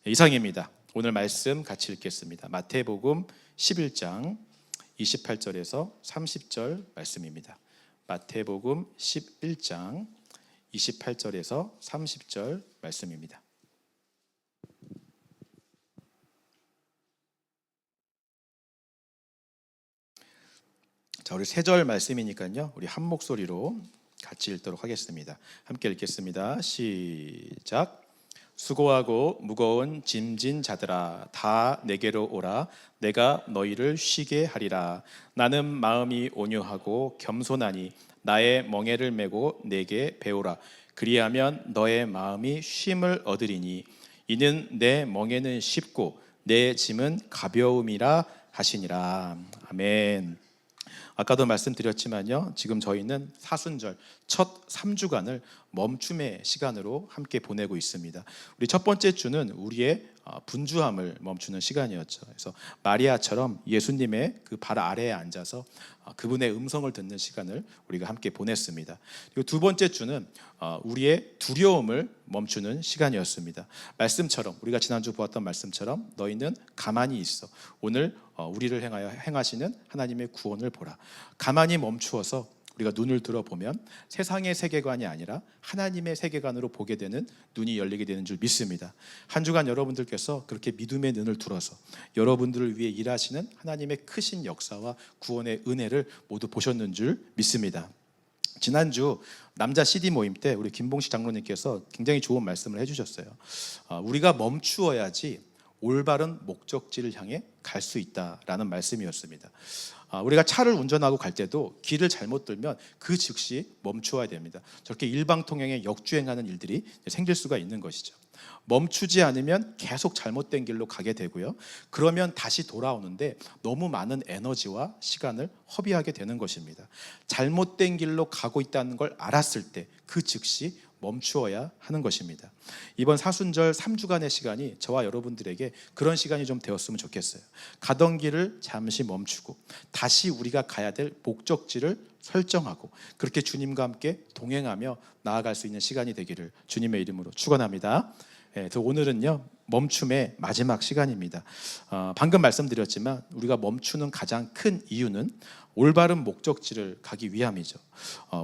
이상입니다. 오늘 말씀 같이 읽겠습니다. 마태복음 11장 28절에서 30절 말씀입니다. 마태복음 11장 28절에서 30절 말씀입니다. 자, 우리 세 절 말씀이니까요. 우리 한 목소리로 같이 읽도록 하겠습니다. 함께 읽겠습니다. 시작. 수고하고 무거운 짐진 자들아 다 내게로 오라. 내가 너희를 쉬게 하리라. 나는 마음이 온유하고 겸손하니 나의 멍에를 메고 내게 배우라. 그리하면 너의 마음이 쉼을 얻으리니 이는 내 멍에는 쉽고 내 짐은 가벼움이라 하시니라. 아멘. 아까도 말씀드렸지만요, 지금 저희는 사순절 첫 3주간을 멈춤의 시간으로 함께 보내고 있습니다. 우리 첫 번째 주는 우리의 분주함을 멈추는 시간이었죠. 그래서 마리아처럼 예수님의 그 발 아래에 앉아서 그분의 음성을 듣는 시간을 우리가 함께 보냈습니다. 그리고 두 번째 주는 우리의 두려움을 멈추는 시간이었습니다. 말씀처럼, 우리가 지난주 보았던 말씀처럼 너희는 가만히 있어. 오늘 우리를 행하여 행하시는 하나님의 구원을 보라. 가만히 멈추어서 우리가 눈을 들어보면 세상의 세계관이 아니라 하나님의 세계관으로 보게 되는 눈이 열리게 되는 줄 믿습니다. 한 주간 여러분들께서 그렇게 믿음의 눈을 들어서 여러분들을 위해 일하시는 하나님의 크신 역사와 구원의 은혜를 모두 보셨는 줄 믿습니다. 지난주 남자 CD 모임 때 우리 김봉식 장로님께서 굉장히 좋은 말씀을 해주셨어요. 우리가 멈추어야지 올바른 목적지를 향해 갈 수 있다라는 말씀이었습니다. 우리가 차를 운전하고 갈 때도 길을 잘못 들면 그 즉시 멈추어야 됩니다. 저렇게 일방통행에 역주행하는 일들이 생길 수가 있는 것이죠. 멈추지 않으면 계속 잘못된 길로 가게 되고요. 그러면 다시 돌아오는데 너무 많은 에너지와 시간을 허비하게 되는 것입니다. 잘못된 길로 가고 있다는 걸 알았을 때 그 즉시 멈추어야 하는 것입니다. 이번 사순절 3주간의 시간이 저와 여러분들에게 그런 시간이 좀 되었으면 좋겠어요. 가던 길을 잠시 멈추고 다시 우리가 가야 될 목적지를 설정하고 그렇게 주님과 함께 동행하며 나아갈 수 있는 시간이 되기를 주님의 이름으로 축원합니다. 오늘은요, 멈춤의 마지막 시간입니다. 방금 말씀드렸지만 우리가 멈추는 가장 큰 이유는 올바른 목적지를 가기 위함이죠.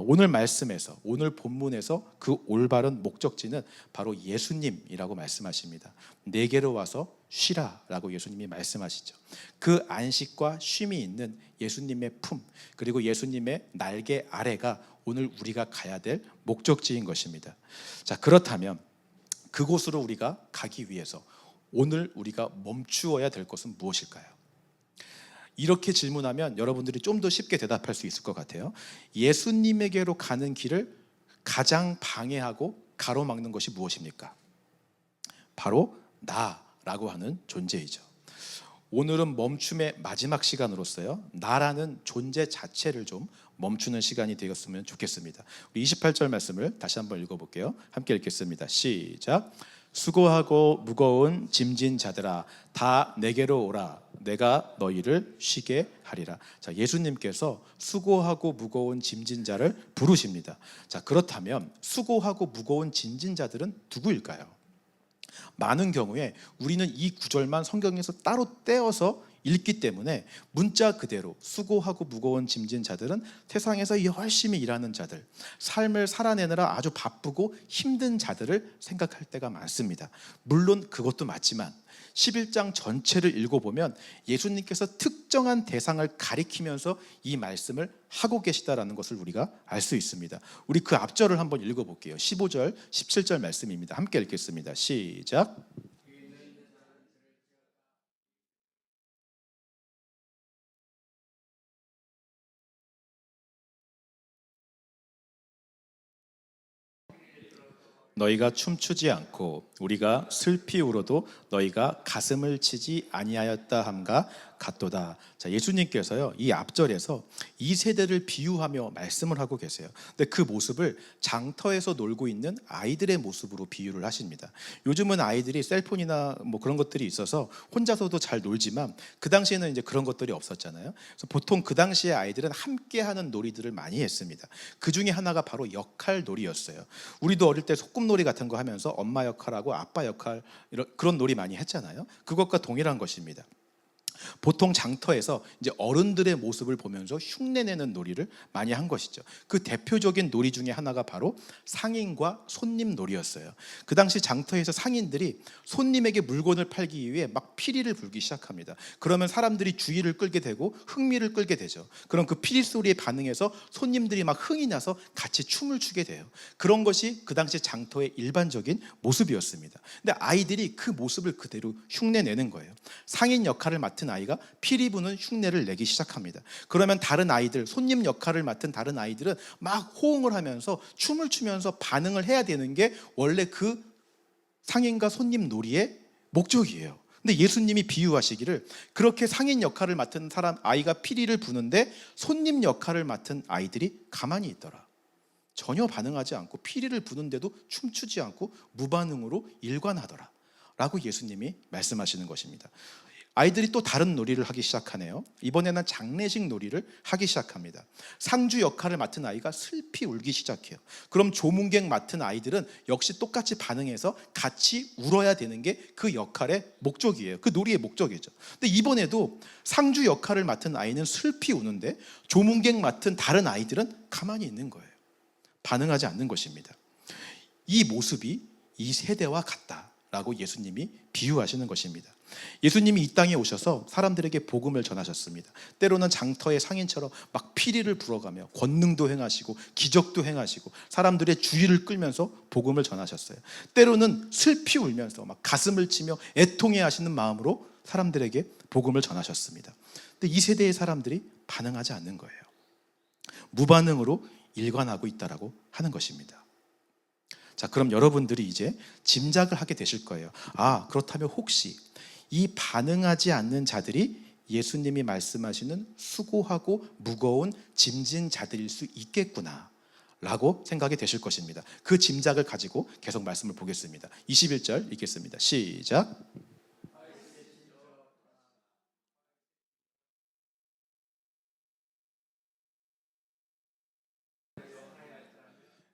오늘 말씀에서, 오늘 본문에서 그 올바른 목적지는 바로 예수님이라고 말씀하십니다. 내게로 와서 쉬라 라고 예수님이 말씀하시죠. 그 안식과 쉼이 있는 예수님의 품, 그리고 예수님의 날개 아래가 오늘 우리가 가야 될 목적지인 것입니다. 자, 그렇다면 그곳으로 우리가 가기 위해서 오늘 우리가 멈추어야 될 것은 무엇일까요? 이렇게 질문하면 여러분들이 좀 더 쉽게 대답할 수 있을 것 같아요. 예수님에게로 가는 길을 가장 방해하고 가로막는 것이 무엇입니까? 바로 나라고 하는 존재이죠. 오늘은 멈춤의 마지막 시간으로서요, 나라는 존재 자체를 좀 멈추는 시간이 되었으면 좋겠습니다. 우리 28절 말씀을 다시 한번 읽어볼게요. 함께 읽겠습니다. 시작. 수고하고 무거운 짐진 자들아 다 내게로 오라. 내가 너희를 쉬게 하리라. 자, 예수님께서 수고하고 무거운 짐진 자를 부르십니다. 자, 그렇다면 수고하고 무거운 짐진 자들은 누구일까요? 많은 경우에 우리는 이 구절만 성경에서 따로 떼어서 읽기 때문에 문자 그대로 수고하고 무거운 짐진 자들은 세상에서 열심히 일하는 자들, 삶을 살아내느라 아주 바쁘고 힘든 자들을 생각할 때가 많습니다. 물론 그것도 맞지만 11장 전체를 읽어보면 예수님께서 특정한 대상을 가리키면서 이 말씀을 하고 계시다는 것을 우리가 알 수 있습니다. 우리 그 앞절을 한번 읽어볼게요. 15절, 17절 말씀입니다. 함께 읽겠습니다. 시작. 너희가 춤추지 않고 우리가 슬피 울어도 너희가 가슴을 치지 아니하였다 함과 같도다. 자, 예수님께서요, 이 앞절에서 이 세대를 비유하며 말씀을 하고 계세요. 근데 그 모습을 장터에서 놀고 있는 아이들의 모습으로 비유를 하십니다. 요즘은 아이들이 셀폰이나 뭐 그런 것들이 있어서 혼자서도 잘 놀지만 그 당시에는 이제 그런 것들이 없었잖아요. 그래서 보통 그 당시에 아이들은 함께하는 놀이들을 많이 했습니다. 그 중에 하나가 바로 역할놀이였어요. 우리도 어릴 때 소꿉놀이 같은 거 하면서 엄마 역할하고 아빠 역할 그런 놀이 많이 했잖아요. 그것과 동일한 것입니다. 보통 장터에서 이제 어른들의 모습을 보면서 흉내내는 놀이를 많이 한 것이죠. 그 대표적인 놀이 중에 하나가 바로 상인과 손님 놀이였어요. 그 당시 장터에서 상인들이 손님에게 물건을 팔기 위해 막 피리를 불기 시작합니다. 그러면 사람들이 주의를 끌게 되고 흥미를 끌게 되죠. 그럼 그 피리 소리에 반응해서 손님들이 막 흥이 나서 같이 춤을 추게 돼요. 그런 것이 그 당시 장터의 일반적인 모습이었습니다. 근데 아이들이 그 모습을 그대로 흉내내는 거예요. 상인 역할을 맡은 아이가 피리 부는 흉내를 내기 시작합니다. 그러면 다른 아이들, 손님 역할을 맡은 다른 아이들은 막 호응을 하면서 춤을 추면서 반응을 해야 되는 게 원래 그 상인과 손님 놀이의 목적이에요. 근데 예수님이 비유하시기를 그렇게 상인 역할을 맡은 사람 아이가 피리를 부는데 손님 역할을 맡은 아이들이 가만히 있더라. 전혀 반응하지 않고 피리를 부는데도 춤추지 않고 무반응으로 일관하더라 라고 예수님이 말씀하시는 것입니다. 아이들이 또 다른 놀이를 하기 시작하네요. 이번에는 장례식 놀이를 하기 시작합니다. 상주 역할을 맡은 아이가 슬피 울기 시작해요. 그럼 조문객 맡은 아이들은 역시 똑같이 반응해서 같이 울어야 되는 게 그 역할의 목적이에요. 그 놀이의 목적이죠. 근데 이번에도 상주 역할을 맡은 아이는 슬피 우는데 조문객 맡은 다른 아이들은 가만히 있는 거예요. 반응하지 않는 것입니다. 이 모습이 이 세대와 같다라고 예수님이 비유하시는 것입니다. 예수님이 이 땅에 오셔서 사람들에게 복음을 전하셨습니다. 때로는 장터의 상인처럼 막 피리를 불어가며 권능도 행하시고 기적도 행하시고 사람들의 주의를 끌면서 복음을 전하셨어요. 때로는 슬피 울면서 막 가슴을 치며 애통해 하시는 마음으로 사람들에게 복음을 전하셨습니다. 근데 이 세대의 사람들이 반응하지 않는 거예요. 무반응으로 일관하고 있다라고 하는 것입니다. 자, 그럼 여러분들이 이제 짐작을 하게 되실 거예요. 아, 그렇다면 혹시 이 반응하지 않는 자들이 예수님이 말씀하시는 수고하고 무거운 짐진 자들일 수 있겠구나 라고 생각이 되실 것입니다. 그 짐작을 가지고 계속 말씀을 보겠습니다. 21절 읽겠습니다. 시작.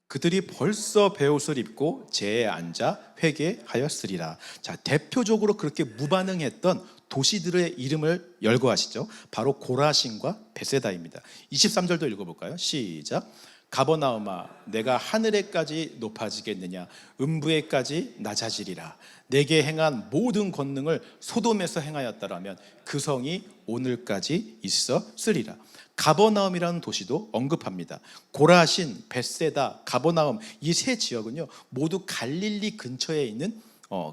그들이 벌써 베옷을 입고 제에 앉아 회개하였으리라. 자, 대표적으로 그렇게 무반응했던 도시들의 이름을 열거하시죠. 바로 고라신과 베세다입니다. 23절도 읽어볼까요? 시작. 가버나움아, 내가 하늘에까지 높아지겠느냐? 음부에까지 낮아지리라. 내게 행한 모든 권능을 소돔에서 행하였다라면 그 성이 오늘까지 있었으리라. 가버나움이라는 도시도 언급합니다. 고라신, 벳세다, 가버나움 이 세 지역은요 모두 갈릴리 근처에 있는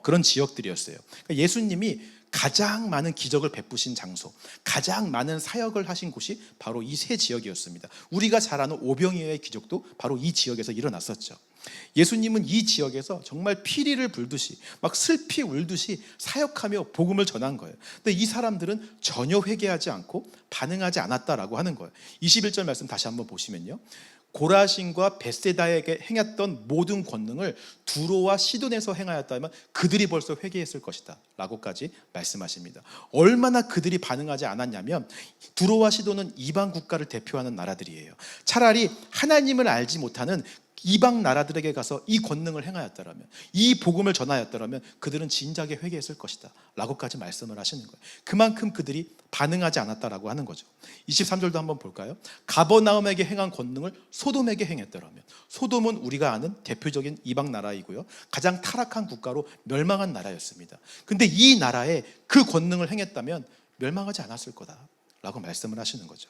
그런 지역들이었어요. 그러니까 예수님이 가장 많은 기적을 베푸신 장소, 가장 많은 사역을 하신 곳이 바로 이 세 지역이었습니다. 우리가 잘 아는 오병이어의 기적도 바로 이 지역에서 일어났었죠. 예수님은 이 지역에서 정말 피리를 불듯이 막 슬피 울듯이 사역하며 복음을 전한 거예요. 근데 이 사람들은 전혀 회개하지 않고 반응하지 않았다라고 하는 거예요. 21절 말씀 다시 한번 보시면요, 고라신과 벳세다에게 행했던 모든 권능을 두로와 시돈에서 행하였다면 그들이 벌써 회개했을 것이다 라고까지 말씀하십니다. 얼마나 그들이 반응하지 않았냐면 두로와 시돈은 이방 국가를 대표하는 나라들이에요. 차라리 하나님을 알지 못하는 이방 나라들에게 가서 이 권능을 행하였더라면, 이 복음을 전하였더라면 그들은 진작에 회개했을 것이다 라고까지 말씀을 하시는 거예요. 그만큼 그들이 반응하지 않았다라고 하는 거죠. 23절도 한번 볼까요? 가버나움에게 행한 권능을 소돔에게 행했더라면, 소돔은 우리가 아는 대표적인 이방 나라이고요, 가장 타락한 국가로 멸망한 나라였습니다. 근데 이 나라에 그 권능을 행했다면 멸망하지 않았을 거다라고 말씀을 하시는 거죠.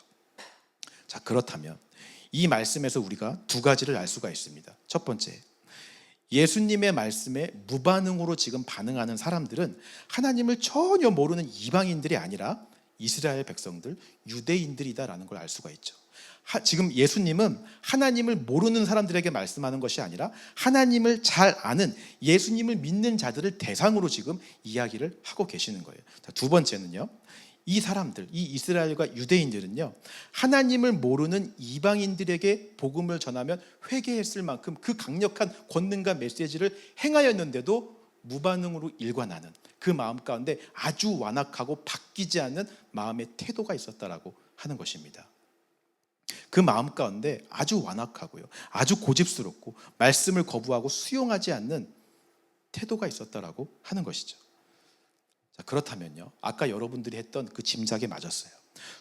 자, 그렇다면 이 말씀에서 우리가 두 가지를 알 수가 있습니다. 첫 번째, 예수님의 말씀에 무반응으로 지금 반응하는 사람들은 하나님을 전혀 모르는 이방인들이 아니라 이스라엘 백성들, 유대인들이다라는 걸 알 수가 있죠. 지금 예수님은 하나님을 모르는 사람들에게 말씀하는 것이 아니라 하나님을 잘 아는 예수님을 믿는 자들을 대상으로 지금 이야기를 하고 계시는 거예요. 자, 두 번째는요, 이 사람들, 이 이스라엘과 유대인들은요, 하나님을 모르는 이방인들에게 복음을 전하면 회개했을 만큼 그 강력한 권능과 메시지를 행하였는데도 무반응으로 일관하는 그 마음 가운데 아주 완악하고 바뀌지 않는 마음의 태도가 있었다라고 하는 것입니다. 그 마음 가운데 아주 완악하고요, 아주 고집스럽고 말씀을 거부하고 수용하지 않는 태도가 있었다라고 하는 것이죠. 자, 그렇다면요, 아까 여러분들이 했던 그 짐작에 맞았어요.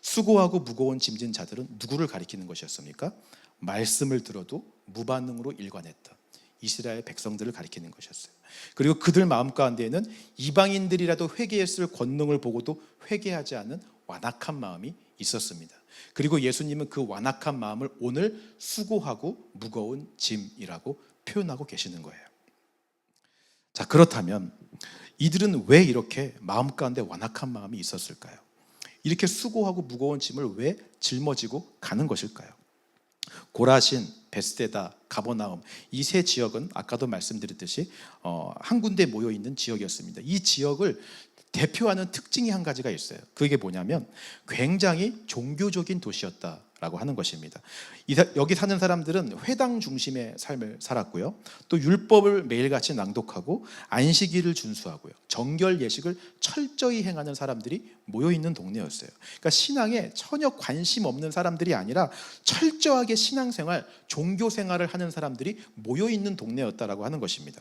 수고하고 무거운 짐진 자들은 누구를 가리키는 것이었습니까? 말씀을 들어도 무반응으로 일관했던 이스라엘 백성들을 가리키는 것이었어요. 그리고 그들 마음 가운데에는 이방인들이라도 회개했을 권능을 보고도 회개하지 않은 완악한 마음이 있었습니다. 그리고 예수님은 그 완악한 마음을 오늘 수고하고 무거운 짐이라고 표현하고 계시는 거예요. 자, 그렇다면 이들은 왜 이렇게 마음 가운데 완악한 마음이 있었을까요? 이렇게 수고하고 무거운 짐을 왜 짊어지고 가는 것일까요? 고라신, 베스데다, 가버나움, 이 세 지역은 아까도 말씀드렸듯이 한 군데 모여 있는 지역이었습니다. 이 지역을 대표하는 특징이 한 가지가 있어요. 그게 뭐냐면 굉장히 종교적인 도시였다라고 하는 것입니다. 여기 사는 사람들은 회당 중심의 삶을 살았고요, 또 율법을 매일같이 낭독하고 안식일을 준수하고요, 정결 예식을 철저히 행하는 사람들이 모여있는 동네였어요. 그러니까 신앙에 전혀 관심 없는 사람들이 아니라 철저하게 신앙생활, 종교생활을 하는 사람들이 모여있는 동네였다라고 하는 것입니다.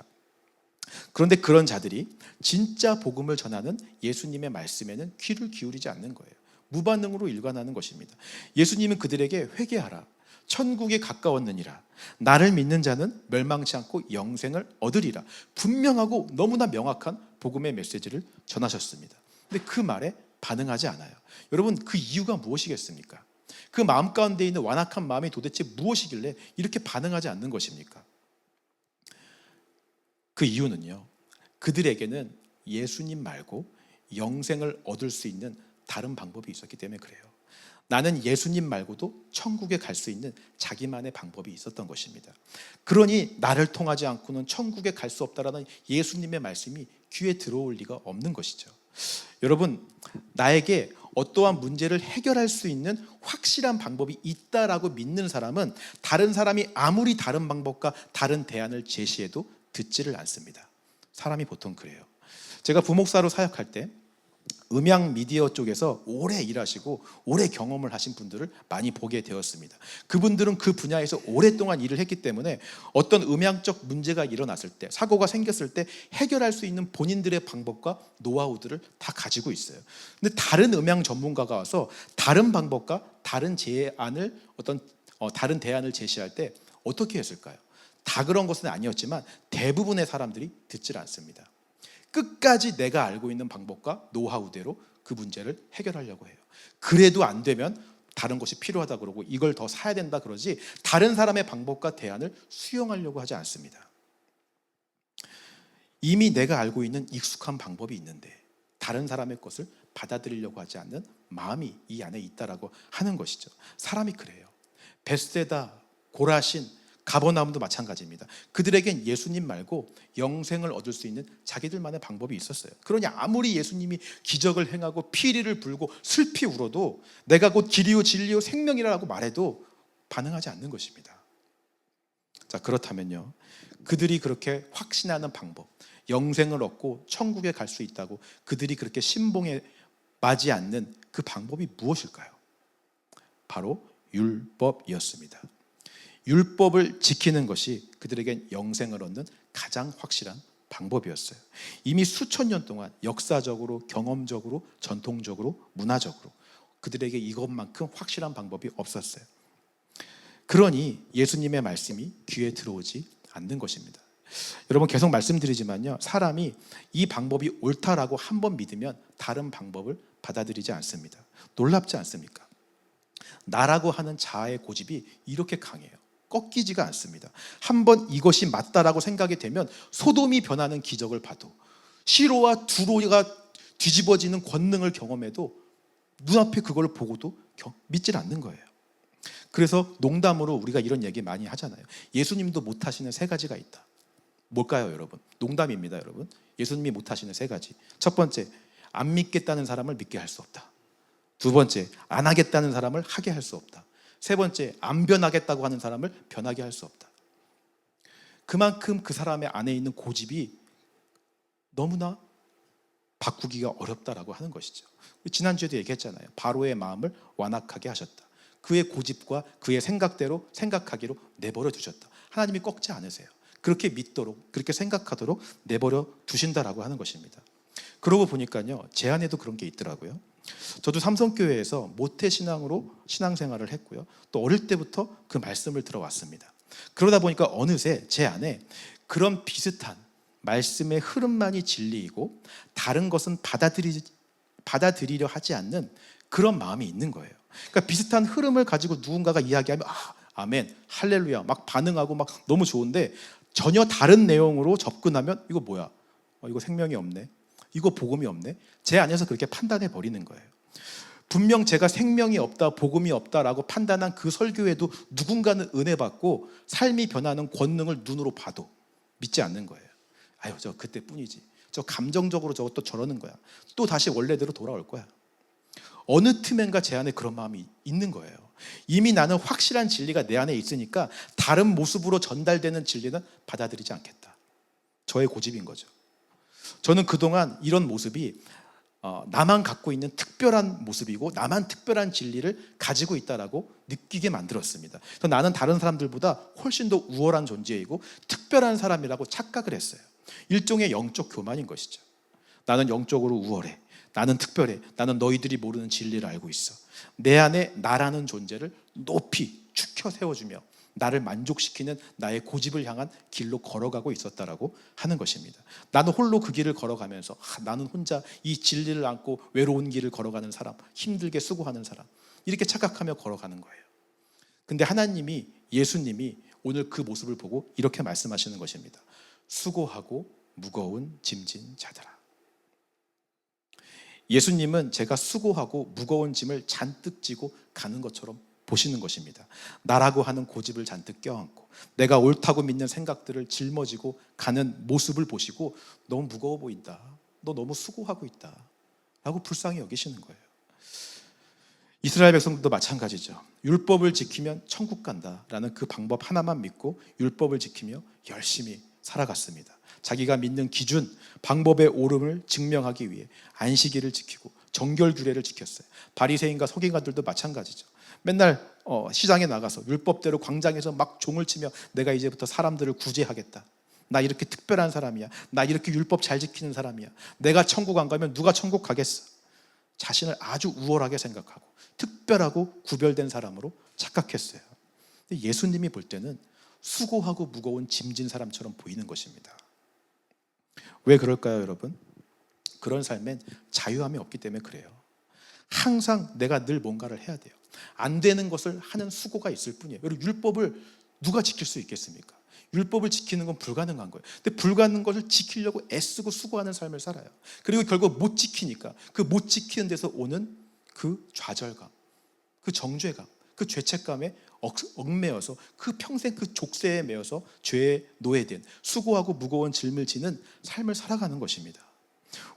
그런데 그런 자들이 진짜 복음을 전하는 예수님의 말씀에는 귀를 기울이지 않는 거예요. 무반응으로 일관하는 것입니다. 예수님은 그들에게 회개하라, 천국에 가까웠느니라, 나를 믿는 자는 멸망치 않고 영생을 얻으리라, 분명하고 너무나 명확한 복음의 메시지를 전하셨습니다. 근데 그 말에 반응하지 않아요. 여러분, 그 이유가 무엇이겠습니까? 그 마음 가운데 있는 완악한 마음이 도대체 무엇이길래 이렇게 반응하지 않는 것입니까? 그 이유는요, 그들에게는 예수님 말고 영생을 얻을 수 있는 다른 방법이 있었기 때문에 그래요. 나는 예수님 말고도 천국에 갈 수 있는 자기만의 방법이 있었던 것입니다. 그러니 나를 통하지 않고는 천국에 갈 수 없다라는 예수님의 말씀이 귀에 들어올 리가 없는 것이죠. 여러분, 나에게 어떠한 문제를 해결할 수 있는 확실한 방법이 있다라고 믿는 사람은 다른 사람이 아무리 다른 방법과 다른 대안을 제시해도 듣지를 않습니다. 사람이 보통 그래요. 제가 부목사로 사역할 때 음향 미디어 쪽에서 오래 일하시고 오래 경험을 하신 분들을 많이 보게 되었습니다. 그분들은 그 분야에서 오랫동안 일을 했기 때문에 어떤 음향적 문제가 일어났을 때, 사고가 생겼을 때 해결할 수 있는 본인들의 방법과 노하우들을 다 가지고 있어요. 근데 다른 음향 전문가가 와서 다른 방법과 다른 제안을 다른 대안을 제시할 때 어떻게 했을까요? 다 그런 것은 아니었지만 대부분의 사람들이 듣질 않습니다. 끝까지 내가 알고 있는 방법과 노하우대로 그 문제를 해결하려고 해요. 그래도 안 되면 다른 것이 필요하다 그러고 이걸 더 사야 된다 그러지, 다른 사람의 방법과 대안을 수용하려고 하지 않습니다. 이미 내가 알고 있는 익숙한 방법이 있는데 다른 사람의 것을 받아들이려고 하지 않는 마음이 이 안에 있다라고 하는 것이죠. 사람이 그래요. 베스데다, 고라신, 가버나움도 마찬가지입니다. 그들에겐 예수님 말고 영생을 얻을 수 있는 자기들만의 방법이 있었어요. 그러니 아무리 예수님이 기적을 행하고 피리를 불고 슬피 울어도 내가 곧 길이요 진리요 생명이라고 말해도 반응하지 않는 것입니다. 자, 그렇다면요, 그들이 그렇게 확신하는 방법, 영생을 얻고 천국에 갈 수 있다고 그들이 그렇게 신봉에 맞지 않는 그 방법이 무엇일까요? 바로 율법이었습니다. 율법을 지키는 것이 그들에겐 영생을 얻는 가장 확실한 방법이었어요. 이미 수천 년 동안 역사적으로, 경험적으로, 전통적으로, 문화적으로 그들에게 이것만큼 확실한 방법이 없었어요. 그러니 예수님의 말씀이 귀에 들어오지 않는 것입니다. 여러분, 계속 말씀드리지만요, 사람이 이 방법이 옳다라고 한번 믿으면 다른 방법을 받아들이지 않습니다. 놀랍지 않습니까? 나라고 하는 자아의 고집이 이렇게 강해요. 꺾이지가 않습니다. 한번 이것이 맞다라고 생각이 되면 소돔이 변하는 기적을 봐도, 시로와 두로가 뒤집어지는 권능을 경험해도 눈앞에 그걸 보고도 믿질 않는 거예요. 그래서 농담으로 우리가 이런 얘기 많이 하잖아요. 예수님도 못하시는 세 가지가 있다. 뭘까요, 여러분? 농담입니다, 여러분. 예수님이 못하시는 세 가지. 첫 번째, 안 믿겠다는 사람을 믿게 할 수 없다. 두 번째, 안 하겠다는 사람을 하게 할 수 없다. 세 번째, 안 변하겠다고 하는 사람을 변하게 할 수 없다. 그만큼 그 사람의 안에 있는 고집이 너무나 바꾸기가 어렵다라고 하는 것이죠. 지난주에도 얘기했잖아요. 바로의 마음을 완악하게 하셨다. 그의 고집과 그의 생각대로 생각하기로 내버려 두셨다. 하나님이 꺾지 않으세요. 그렇게 믿도록, 그렇게 생각하도록 내버려 두신다라고 하는 것입니다. 그러고 보니까요, 제 안에도 그런 게 있더라고요. 저도 삼성교회에서 모태신앙으로 신앙생활을 했고요. 또 어릴 때부터 그 말씀을 들어왔습니다. 그러다 보니까 어느새 제 안에 그런 비슷한 말씀의 흐름만이 진리이고 다른 것은 받아들이려 하지 않는 그런 마음이 있는 거예요. 그러니까 비슷한 흐름을 가지고 누군가가 이야기하면 아멘, 할렐루야 막 반응하고 막 너무 좋은데 전혀 다른 내용으로 접근하면 이거 뭐야? 이거 생명이 없네. 이거 복음이 없네. 제 안에서 그렇게 판단해 버리는 거예요. 분명 제가 생명이 없다, 복음이 없다라고 판단한 그 설교에도 누군가는 은혜 받고 삶이 변하는 권능을 눈으로 봐도 믿지 않는 거예요. 아유, 저 그때뿐이지. 저 감정적으로 저것도 저러는 거야. 또 다시 원래대로 돌아올 거야. 어느 틈엔가 제 안에 그런 마음이 있는 거예요. 이미 나는 확실한 진리가 내 안에 있으니까 다른 모습으로 전달되는 진리는 받아들이지 않겠다. 저의 고집인 거죠. 저는 그동안 이런 모습이 나만 갖고 있는 특별한 모습이고 나만 특별한 진리를 가지고 있다라고 느끼게 만들었습니다. 그래서 나는 다른 사람들보다 훨씬 더 우월한 존재이고 특별한 사람이라고 착각을 했어요. 일종의 영적 교만인 것이죠. 나는 영적으로 우월해. 나는 특별해. 나는 너희들이 모르는 진리를 알고 있어. 내 안에 나라는 존재를 높이 축혀 세워주며 나를 만족시키는 나의 고집을 향한 길로 걸어가고 있었다라고 하는 것입니다. 나는 홀로 그 길을 걸어가면서 나는 혼자 이 진리를 안고 외로운 길을 걸어가는 사람, 힘들게 수고하는 사람, 이렇게 착각하며 걸어가는 거예요. 근데 하나님이, 예수님이 오늘 그 모습을 보고 이렇게 말씀하시는 것입니다. 수고하고 무거운 짐진 자들아. 예수님은 제가 수고하고 무거운 짐을 잔뜩 지고 가는 것처럼 보시는 것입니다. 나라고 하는 고집을 잔뜩 껴안고 내가 옳다고 믿는 생각들을 짊어지고 가는 모습을 보시고 너무 무거워 보인다. 너 너무 수고하고 있다. 라고 불쌍히 여기시는 거예요. 이스라엘 백성들도 마찬가지죠. 율법을 지키면 천국 간다라는 그 방법 하나만 믿고 율법을 지키며 열심히 살아갔습니다. 자기가 믿는 기준, 방법의 옳음을 증명하기 위해 안식일을 지키고 정결규례를 지켰어요. 바리새인과 서기관들도 마찬가지죠. 맨날 시장에 나가서 율법대로 광장에서 막 종을 치며 내가 이제부터 사람들을 구제하겠다. 나 이렇게 특별한 사람이야. 나 이렇게 율법 잘 지키는 사람이야. 내가 천국 안 가면 누가 천국 가겠어. 자신을 아주 우월하게 생각하고 특별하고 구별된 사람으로 착각했어요. 근데 예수님이 볼 때는 수고하고 무거운 짐진 사람처럼 보이는 것입니다. 왜 그럴까요, 여러분? 그런 삶엔 자유함이 없기 때문에 그래요. 항상 내가 늘 뭔가를 해야 돼요. 안 되는 것을 하는 수고가 있을 뿐이에요. 여러분, 율법을 누가 지킬 수 있겠습니까? 율법을 지키는 건 불가능한 거예요. 근데 불가능한 것을 지키려고 애쓰고 수고하는 삶을 살아요. 그리고 결국 못 지키니까 그 못 지키는 데서 오는 그 좌절감, 그 정죄감, 그 죄책감에 얽매여서 그 평생 그 족쇄에 매여서 죄에 노예된 수고하고 무거운 짐을 지는 삶을 살아가는 것입니다.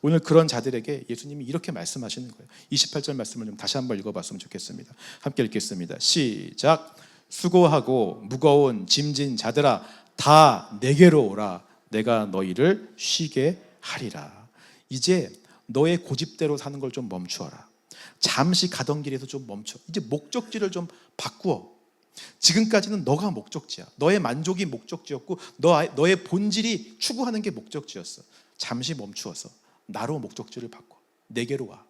오늘 그런 자들에게 예수님이 이렇게 말씀하시는 거예요. 28절 말씀을 좀 다시 한번 읽어봤으면 좋겠습니다. 함께 읽겠습니다. 시작. 수고하고 무거운 짐진 자들아 다 내게로 오라. 내가 너희를 쉬게 하리라. 이제 너의 고집대로 사는 걸 좀 멈추어라. 잠시 가던 길에서 좀 멈춰. 이제 목적지를 좀 바꾸어. 지금까지는 너가 목적지야. 너의 만족이 목적지였고 너의 본질이 추구하는 게 목적지였어. 잠시 멈추어서 나로 목적지를 바꿔. 내게로 와.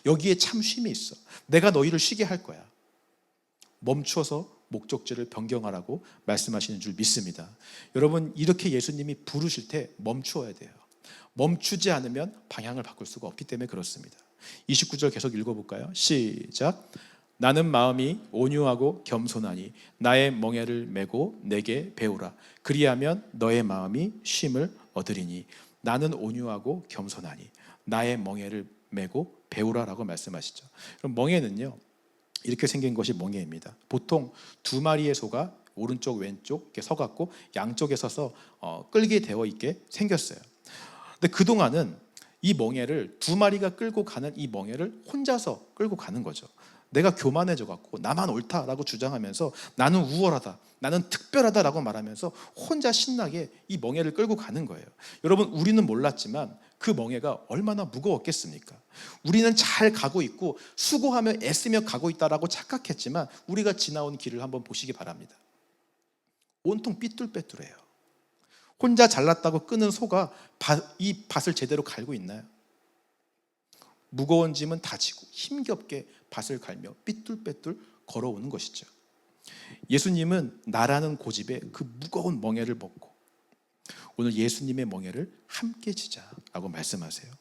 여기에 참 쉼이 있어. 내가 너희를 쉬게 할 거야. 멈추어서 목적지를 변경하라고 말씀하시는 줄 믿습니다. 여러분, 이렇게 예수님이 부르실 때 멈추어야 돼요. 멈추지 않으면 방향을 바꿀 수가 없기 때문에 그렇습니다. 29절 계속 읽어볼까요? 시작. 나는 마음이 온유하고 겸손하니 나의 멍에를 메고 내게 배우라. 그리하면 너의 마음이 쉼을 얻으리니. 나는 온유하고 겸손하니 나의 멍에를 메고 배우라라고 말씀하시죠. 그럼 멍에는요, 이렇게 생긴 것이 멍에입니다. 보통 두 마리의 소가 오른쪽 왼쪽 이렇게 서갖고 양쪽에 서서 끌게 되어 있게 생겼어요. 근데 그동안은 이 멍에를 두 마리가 끌고 가는 이 멍에를 혼자서 끌고 가는 거죠. 내가 교만해져 갖고 나만 옳다라고 주장하면서 나는 우월하다, 나는 특별하다라고 말하면서 혼자 신나게 이 멍에를 끌고 가는 거예요. 여러분, 우리는 몰랐지만 그 멍에가 얼마나 무거웠겠습니까? 우리는 잘 가고 있고 수고하며 애쓰며 가고 있다라고 착각했지만 우리가 지나온 길을 한번 보시기 바랍니다. 온통 삐뚤빼뚤해요. 혼자 잘났다고 끄는 소가 이 밭을 제대로 갈고 있나요? 무거운 짐은 다 지고 힘겹게 밭을 갈며 삐뚤빼뚤 걸어오는 것이죠. 예수님은 나라는 고집에 그 무거운 멍에를 벗고 오늘 예수님의 멍에를 함께 지자라고 말씀하세요.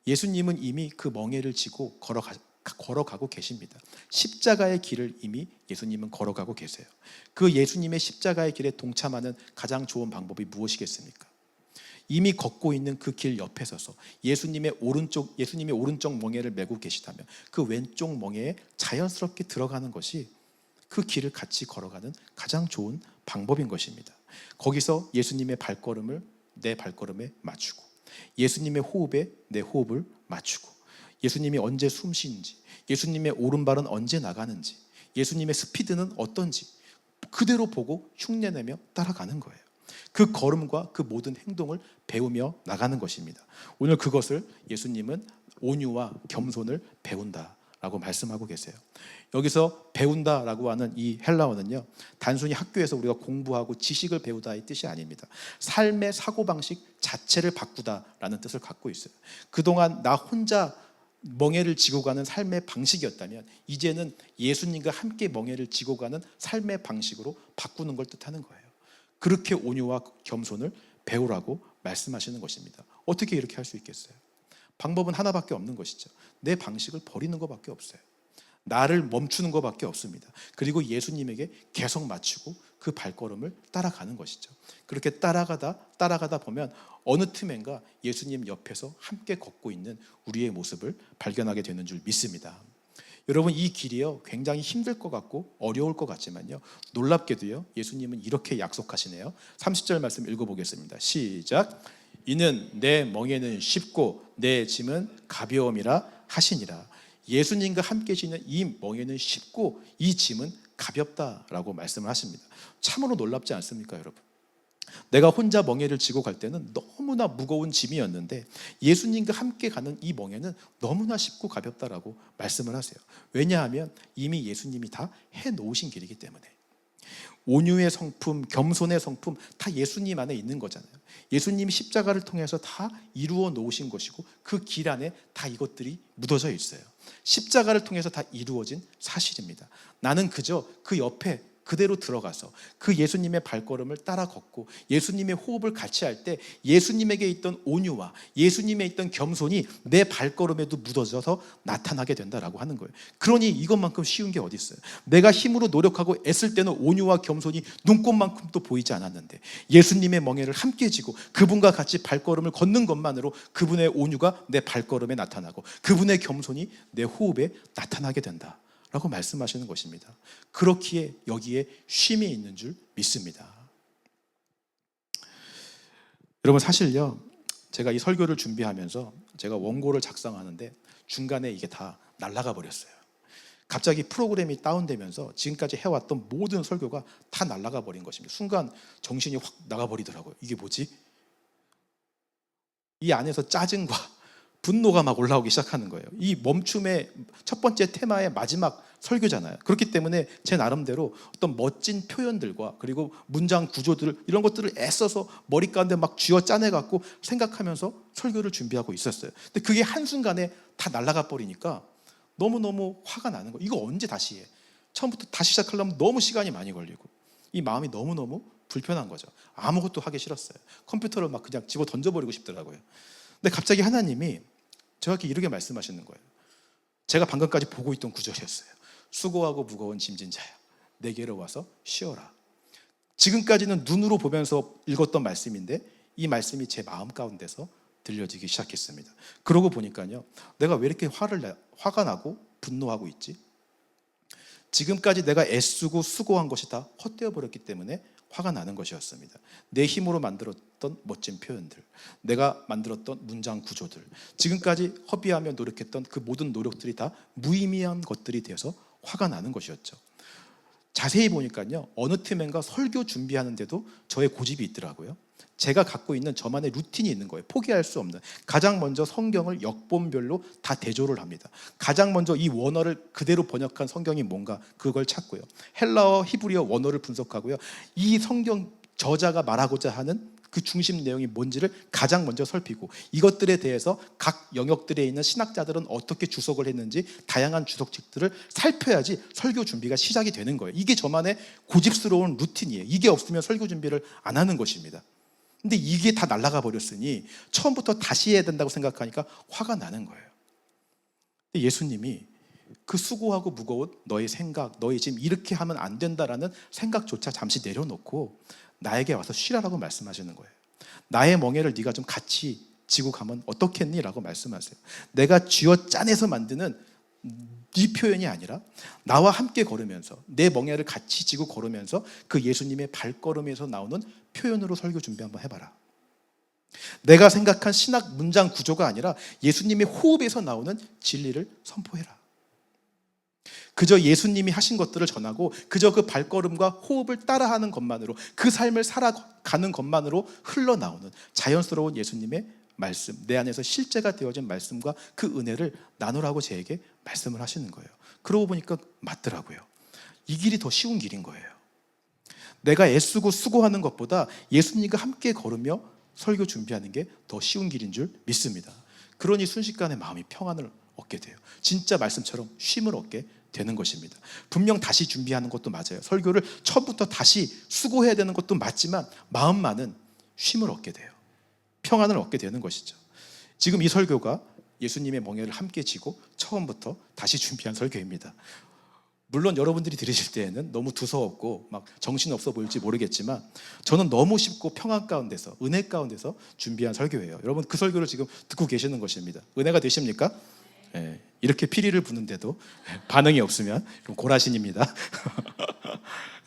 예수님은 이미 그 멍에를 지고 걸어가고 계십니다. 십자가의 길을 이미 예수님은 걸어가고 계세요. 그 예수님의 십자가의 길에 동참하는 가장 좋은 방법이 무엇이겠습니까? 이미 걷고 있는 그 길 옆에 서서 예수님의 오른쪽 멍에를 메고 계시다면 그 왼쪽 멍에에 자연스럽게 들어가는 것이 그 길을 같이 걸어가는 가장 좋은 방법인 것입니다. 거기서 예수님의 발걸음을 내 발걸음에 맞추고 예수님의 호흡에 내 호흡을 맞추고 예수님이 언제 숨 쉬는지, 예수님의 오른발은 언제 나가는지, 예수님의 스피드는 어떤지 그대로 보고 흉내내며 따라가는 거예요. 그 걸음과 그 모든 행동을 배우며 나가는 것입니다. 오늘 그것을 예수님은 온유와 겸손을 배운다라고 말씀하고 계세요. 여기서 배운다라고 하는 이 헬라어는요, 단순히 학교에서 우리가 공부하고 지식을 배우다의 뜻이 아닙니다. 삶의 사고방식 자체를 바꾸다라는 뜻을 갖고 있어요. 그동안 나 혼자 멍에를 지고 가는 삶의 방식이었다면 이제는 예수님과 함께 멍에를 지고 가는 삶의 방식으로 바꾸는 걸 뜻하는 거예요. 그렇게 온유와 겸손을 배우라고 말씀하시는 것입니다. 어떻게 이렇게 할 수 있겠어요? 방법은 하나밖에 없는 것이죠. 내 방식을 버리는 것밖에 없어요. 나를 멈추는 것밖에 없습니다. 그리고 예수님에게 계속 맞추고 그 발걸음을 따라가는 것이죠. 그렇게 따라가다 보면 어느 틈엔가 예수님 옆에서 함께 걷고 있는 우리의 모습을 발견하게 되는 줄 믿습니다. 여러분, 이 길이요 굉장히 힘들 것 같고 어려울 것 같지만요, 놀랍게도요 예수님은 이렇게 약속하시네요. 30절 말씀 읽어보겠습니다. 시작. 이는 내 멍에는 쉽고 내 짐은 가벼움이라 하시니라. 예수님과 함께 지는 이 멍에는 쉽고 이 짐은 가볍다라고 말씀을 하십니다. 참으로 놀랍지 않습니까, 여러분? 내가 혼자 멍에를 지고 갈 때는 너무나 무거운 짐이었는데 예수님과 함께 가는 이 멍에는 너무나 쉽고 가볍다라고 말씀을 하세요. 왜냐하면 이미 예수님이 다 해놓으신 길이기 때문에. 온유의 성품, 겸손의 성품 다 예수님 안에 있는 거잖아요. 예수님이 십자가를 통해서 다 이루어 놓으신 것이고 그 길 안에 다 이것들이 묻어져 있어요. 십자가를 통해서 다 이루어진 사실입니다. 나는 그저 그 옆에 그대로 들어가서 그 예수님의 발걸음을 따라 걷고 예수님의 호흡을 같이 할 때 예수님에게 있던 온유와 예수님에 있던 겸손이 내 발걸음에도 묻어져서 나타나게 된다라고 하는 거예요. 그러니 이것만큼 쉬운 게 어디 있어요? 내가 힘으로 노력하고 애쓸 때는 온유와 겸손이 눈꽃만큼도 보이지 않았는데 예수님의 멍에를 함께 지고 그분과 같이 발걸음을 걷는 것만으로 그분의 온유가 내 발걸음에 나타나고 그분의 겸손이 내 호흡에 나타나게 된다 라고 말씀하시는 것입니다. 그렇기에 여기에 쉼이 있는 줄 믿습니다. 여러분, 사실요 제가 이 설교를 준비하면서 제가 원고를 작성하는데 중간에 이게 다 날아가 버렸어요. 갑자기 프로그램이 다운되면서 지금까지 해왔던 모든 설교가 다 날아가 버린 것입니다. 순간 정신이 확 나가버리더라고요. 이게 뭐지? 이 안에서 짜증과 분노가 막 올라오기 시작하는 거예요. 이 멈춤의 첫 번째 테마의 마지막 설교잖아요. 그렇기 때문에 제 나름대로 어떤 멋진 표현들과 그리고 문장 구조들 이런 것들을 애써서 머리 가운데 막 쥐어 짜내갖고 생각하면서 설교를 준비하고 있었어요. 근데 그게 한순간에 다 날아가 버리니까 너무너무 화가 나는 거예요. 이거 언제 다시 해? 처음부터 다시 시작하려면 너무 시간이 많이 걸리고 이 마음이 너무너무 불편한 거죠. 아무것도 하기 싫었어요. 컴퓨터를 막 그냥 집어 던져버리고 싶더라고요. 근데 갑자기 하나님이 저에게 이렇게 말씀하시는 거예요. 제가 방금까지 보고 있던 구절이었어요. 수고하고 무거운 짐진 자야, 내게로 와서 쉬어라. 지금까지는 눈으로 보면서 읽었던 말씀인데 이 말씀이 제 마음 가운데서 들려지기 시작했습니다. 그러고 보니까요, 내가 왜 이렇게 화가 나고 분노하고 있지? 지금까지 내가 애쓰고 수고한 것이 다 헛되어 버렸기 때문에 화가 나는 것이었습니다. 내 힘으로 만들었던 멋진 표현들, 내가 만들었던 문장 구조들, 지금까지 허비하며 노력했던 그 모든 노력들이 다 무의미한 것들이 되어서 화가 나는 것이었죠. 자세히 보니까요, 어느 팀엔가 설교 준비하는데도 저의 고집이 있더라고요. 제가 갖고 있는 저만의 루틴이 있는 거예요. 포기할 수 없는. 가장 먼저 성경을 역본별로 다 대조를 합니다. 가장 먼저 이 원어를 그대로 번역한 성경이 뭔가 그걸 찾고요. 헬라어, 히브리어 원어를 분석하고요. 이 성경 저자가 말하고자 하는 그 중심 내용이 뭔지를 가장 먼저 살피고, 이것들에 대해서 각 영역들에 있는 신학자들은 어떻게 주석을 했는지 다양한 주석책들을 살펴야지 설교 준비가 시작이 되는 거예요. 이게 저만의 고집스러운 루틴이에요. 이게 없으면 설교 준비를 안 하는 것입니다. 근데 이게 다 날아가 버렸으니 처음부터 다시 해야 된다고 생각하니까 화가 나는 거예요. 예수님이 그 수고하고 무거운 너의 생각, 너의 짐, 이렇게 하면 안 된다라는 생각조차 잠시 내려놓고 나에게 와서 쉬라라고 말씀하시는 거예요. 나의 멍에를 네가 좀 같이 지고 가면 어떻겠니? 라고 말씀하세요. 내가 쥐어 짜내서 만드는 네 표현이 아니라 나와 함께 걸으면서 내 멍에를 같이 지고 걸으면서 그 예수님의 발걸음에서 나오는 표현으로 설교 준비 한번 해봐라. 내가 생각한 신학 문장 구조가 아니라 예수님의 호흡에서 나오는 진리를 선포해라. 그저 예수님이 하신 것들을 전하고 그저 그 발걸음과 호흡을 따라하는 것만으로, 그 삶을 살아가는 것만으로 흘러나오는 자연스러운 예수님의 말씀, 내 안에서 실제가 되어진 말씀과 그 은혜를 나누라고 저에게 말씀을 하시는 거예요. 그러고 보니까 맞더라고요. 이 길이 더 쉬운 길인 거예요. 내가 애쓰고 수고하는 것보다 예수님과 함께 걸으며 설교 준비하는 게 더 쉬운 길인 줄 믿습니다. 그러니 순식간에 마음이 평안을 얻게 돼요. 진짜 말씀처럼 쉼을 얻게 되는 것입니다. 분명 다시 준비하는 것도 맞아요. 설교를 처음부터 다시 수고해야 되는 것도 맞지만 마음만은 쉼을 얻게 돼요. 평안을 얻게 되는 것이죠. 지금 이 설교가 예수님의 멍에를 함께 지고 처음부터 다시 준비한 설교입니다. 물론 여러분들이 들으실 때에는 너무 두서없고 막 정신없어 보일지 모르겠지만 저는 너무 쉽고 평안 가운데서, 은혜 가운데서 준비한 설교예요. 여러분, 그 설교를 지금 듣고 계시는 것입니다. 은혜가 되십니까? 예, 이렇게 피리를 부는데도 반응이 없으면 고라신입니다.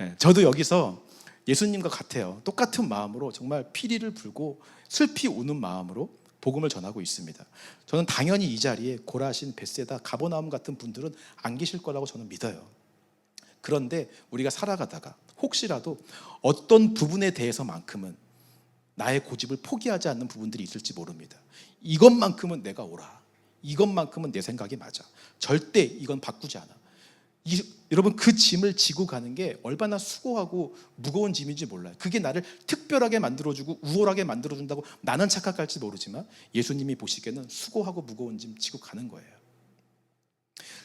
예, 저도 여기서 예수님과 같아요. 똑같은 마음으로 정말 피리를 불고 슬피 우는 마음으로 복음을 전하고 있습니다. 저는 당연히 이 자리에 고라신, 벳세다, 가버나움 같은 분들은 안 계실 거라고 저는 믿어요. 그런데 우리가 살아가다가 혹시라도 어떤 부분에 대해서만큼은 나의 고집을 포기하지 않는 부분들이 있을지 모릅니다. 이것만큼은 내가 옳아, 이것만큼은 내 생각이 맞아, 절대 이건 바꾸지 않아. 여러분, 그 짐을 지고 가는 게 얼마나 수고하고 무거운 짐인지 몰라요. 그게 나를 특별하게 만들어주고 우월하게 만들어준다고 나는 착각할지 모르지만 예수님이 보시기에는 수고하고 무거운 짐 지고 가는 거예요.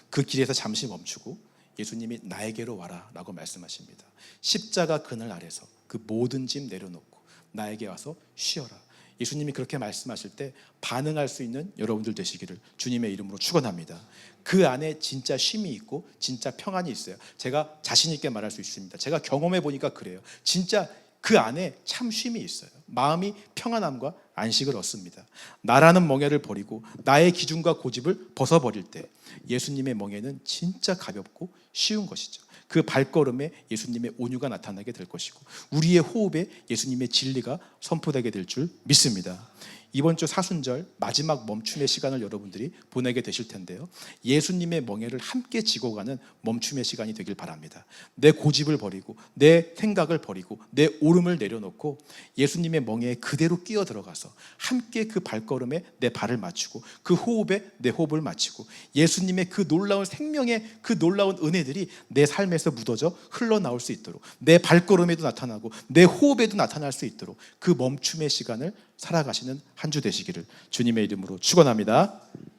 그 길에서 잠시 멈추고 예수님이 나에게로 와라 라고 말씀하십니다. 십자가 그늘 아래서 그 모든 짐 내려놓고 나에게 와서 쉬어라. 예수님이 그렇게 말씀하실 때 반응할 수 있는 여러분들 되시기를 주님의 이름으로 축원합니다. 그 안에 진짜 쉼이 있고 진짜 평안이 있어요. 제가 자신 있게 말할 수 있습니다. 제가 경험해 보니까 그래요. 진짜 그 안에 참 쉼이 있어요. 마음이 평안함과 안식을 얻습니다. 나라는 멍에를 버리고 나의 기준과 고집을 벗어버릴 때 예수님의 멍에는 진짜 가볍고 쉬운 것이죠. 그 발걸음에 예수님의 온유가 나타나게 될 것이고 우리의 호흡에 예수님의 진리가 선포되게 될 줄 믿습니다. 이번 주 사순절 마지막 멈춤의 시간을 여러분들이 보내게 되실 텐데요, 예수님의 멍에를 함께 지고 가는 멈춤의 시간이 되길 바랍니다. 내 고집을 버리고 내 생각을 버리고 내 오름을 내려놓고 예수님의 멍에에 그대로 끼어 들어가서 함께 그 발걸음에 내 발을 맞추고 그 호흡에 내 호흡을 맞추고 예수님의 그 놀라운 생명의 그 놀라운 은혜들이 내 삶에서 묻어져 흘러나올 수 있도록, 내 발걸음에도 나타나고 내 호흡에도 나타날 수 있도록 그 멈춤의 시간을 살아가시는 한 주 되시기를 주님의 이름으로 축원합니다.